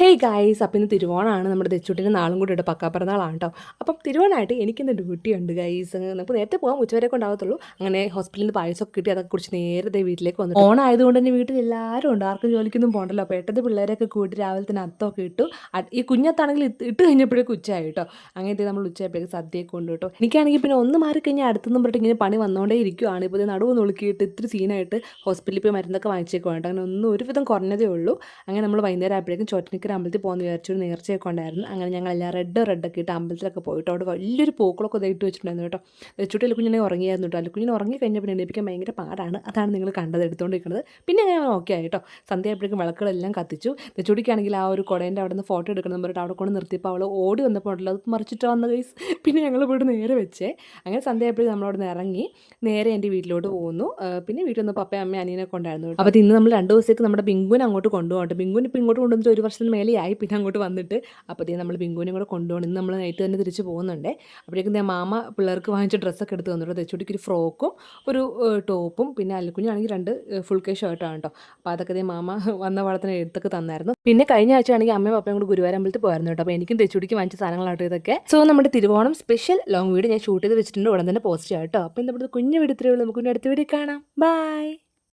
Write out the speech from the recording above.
Hey guys, അപ്പം ഇന്ന് തിരുവോണമാണ്. നമ്മുടെ തെച്ചുട്ടിൻ്റെ നാളും കൂടി ഉണ്ട്, പക്കാപ്പിറന്നാളാണ് കേട്ടോ. അപ്പം തിരുവോണമായിട്ട് എനിക്കിന്ന് ഡ്യൂട്ടി ഉണ്ട് ഗൈസ്. നമുക്ക് നേരത്തെ പോകാൻ ഉച്ചവരെയൊക്കെ ഉണ്ടാകത്തുള്ളൂ. അങ്ങനെ ഹോസ്പിറ്റലിൽ നിന്ന് പായസമൊക്കെ കിട്ടി, അതൊക്കെ കുറിച്ച് നേരത്തെ വീട്ടിലേക്ക് വന്നു. ഓണായതുകൊണ്ട് തന്നെ വീട്ടിൽ എല്ലാവരും ഉണ്ട്, ആർക്കും ജോലിക്കൊന്നും പോകണ്ടല്ലോ. അപ്പോൾ ഏട്ടൻ്റെ പിള്ളേരൊക്കെ കൂട്ടി രാവിലെ തന്നെ അത്തമൊക്കെ ഇട്ടു. ഈ കുഞ്ഞത്താണെങ്കിൽ ഇട്ട് കഴിഞ്ഞപ്പോഴേക്കും ഉച്ചയായി കേട്ടോ. അങ്ങനത്തെ നമ്മൾ ഉച്ചയായപ്പോഴേക്കും സദ്യയൊക്കെ ഉണ്ട് കേട്ടോ. എനിക്കാണെങ്കിൽ പിന്നെ ഒന്ന് മാറിക്കഴിഞ്ഞാൽ അടുത്തൊന്നും പറഞ്ഞിട്ട് ഇങ്ങനെ പണി വന്നുകൊണ്ടേ ഇരിക്കുവാണ്. ഇപ്പോൾ നടുവ് നുളുക്കിയിട്ട് ഇത്തിരി സീനായിട്ട് ഹോസ്പിറ്റലിൽ പോയി മരുന്നൊക്കെ വാങ്ങിച്ചേക്കുവാണ് കേട്ടോ. അങ്ങനെ ഒന്നും ഒരുവിധം കുറഞ്ഞതേ ഉള്ളൂ. അങ്ങനെ നമ്മൾ വൈകുന്നേരം ആയപ്പോഴേക്കും ചോറ്റനിക്കര അമ്പലത്തിൽ പോകുന്ന വിചാരിച്ചൊരു നേർച്ചയൊക്കെ ഉണ്ടായിരുന്നു. അങ്ങനെ ഞങ്ങളെല്ലാം റെഡൊക്കെ ഇട്ട് അമ്പലത്തിലൊക്കെ പോയിട്ട് അവിടെ വലിയൊരു പൂക്കളൊക്കെ ഇട്ട് വെച്ചിട്ടുണ്ടായിരുന്നു കേട്ടോ. വെച്ചിട്ട് അല്ലുക്കുഞ്ഞിനെ ഉറങ്ങിയായിരുന്നു കേട്ടോ. അല്ലുക്കുഞ്ഞിനെ ഉറങ്ങി കഴിഞ്ഞപ്പോൾ എണീപ്പിക്കാൻ ഭയങ്കര പാടാണ്. അതാണ് നിങ്ങൾ കണ്ടത് എടുത്തുകൊണ്ടിരിക്കുന്നത്. പിന്നെ ഞാൻ ഓക്കെ ആയിട്ടോ. സന്ധ്യ ആയപ്പോഴേക്കും വിളക്കുകളെല്ലാം കത്തിച്ചു. തെച്ചുടിക്കാണെങ്കിൽ ആ ഒരു കുടേൻ്റെ അവിടെ നിന്ന് ഫോട്ടോ എടുക്കണം പറഞ്ഞിട്ട് അവിടെ കൊണ്ട് നിർത്തിയപ്പോൾ അവൾ ഓടി വന്നപ്പോൾ ഉണ്ടല്ലോ അത് മറിച്ചിട്ട് വന്ന കൈസ്. പിന്നെ ഞങ്ങൾ പോയിട്ട് നേരെ വെച്ചേ. അങ്ങനെ സന്ധ്യ ആയപ്പോഴേക്കും നമ്മളവിടെ നിന്ന് ഇറങ്ങി നേരെ എൻ്റെ വീട്ടിലോട്ട് പോകുന്നു. പിന്നെ വീട്ടിൽ നിന്ന് പപ്പയും അമ്മയും അനിയനൊക്കെ ഉണ്ടായിരുന്നു. അപ്പോൾ ഇന്ന് നമ്മൾ 2 ദിവസത്തേക്ക് നമ്മുടെ ബിങ്കുവിനെ അങ്ങോട്ട് കൊണ്ടുപോകട്ടെ. ബിങ്കുവിന് ഇപ്പോൾ ഇങ്ങോട്ട് കൊണ്ടുവന്നിട്ട് 1 വർഷത്തിന് മേലെയായി. പിന്നെ അങ്ങോട്ട് വന്നിട്ട് അപ്പോഴത്തേക്കും നമ്മൾ ബിങ്കുവിനെയും കൂടെ കൊണ്ടുപോകണം. ഇന്ന് നമ്മൾ നൈറ്റ് തന്നെ തിരിച്ച് പോകുന്നുണ്ട്. അപ്പോഴേക്കും ഞാൻ മാമ പിള്ളേർക്ക് വാങ്ങിച്ച ഡ്രസ്സൊക്കെ എടുത്ത് തന്നിട്ട് തെച്ചുട്ടിക്ക് ഒരു ഫ്രോക്കും ഒരു ടോപ്പും പിന്നെ അല്ലുക്കുഞ്ഞാണെങ്കിൽ 2 ഫുൾ കൈ ഷർട്ടാണ് കേട്ടോ. അപ്പോൾ അതൊക്കെ മാമ വന്ന പാടത്തിന് എടുത്തൊക്കെ തന്നായിരുന്നു. പിന്നെ കഴിഞ്ഞ ആഴ്ച ആണെങ്കിൽ അമ്മയും പപ്പയും കൂടി ഗുരുവായൂർ അമ്പലത്തിൽ പോയിരുന്നു കേട്ടോ. അപ്പോൾ എനിക്കും തെച്ചുടിക്ക് വാങ്ങിച്ച സാധനങ്ങളാട്ടോ ഇതൊക്കെ. സോ നമ്മുടെ തിരുവോണം സ്പെഷ്യൽ ലോങ് വീഡിയോ ഞാൻ ഷൂട്ട് ചെയ്ത് വെച്ചിട്ടുണ്ട്. ഉടൻ തന്നെ പോസ്റ്റ് ചെയ്യാം കേട്ടോ. അപ്പോൾ ഇന്ന് ഇവിടുത്തെ കുഞ്ഞു വീഡിയോ ഇത്രയേ ഉള്ളൂ. നമുക്ക് അടുത്ത വീഡിയോ കാണാം. ബൈ.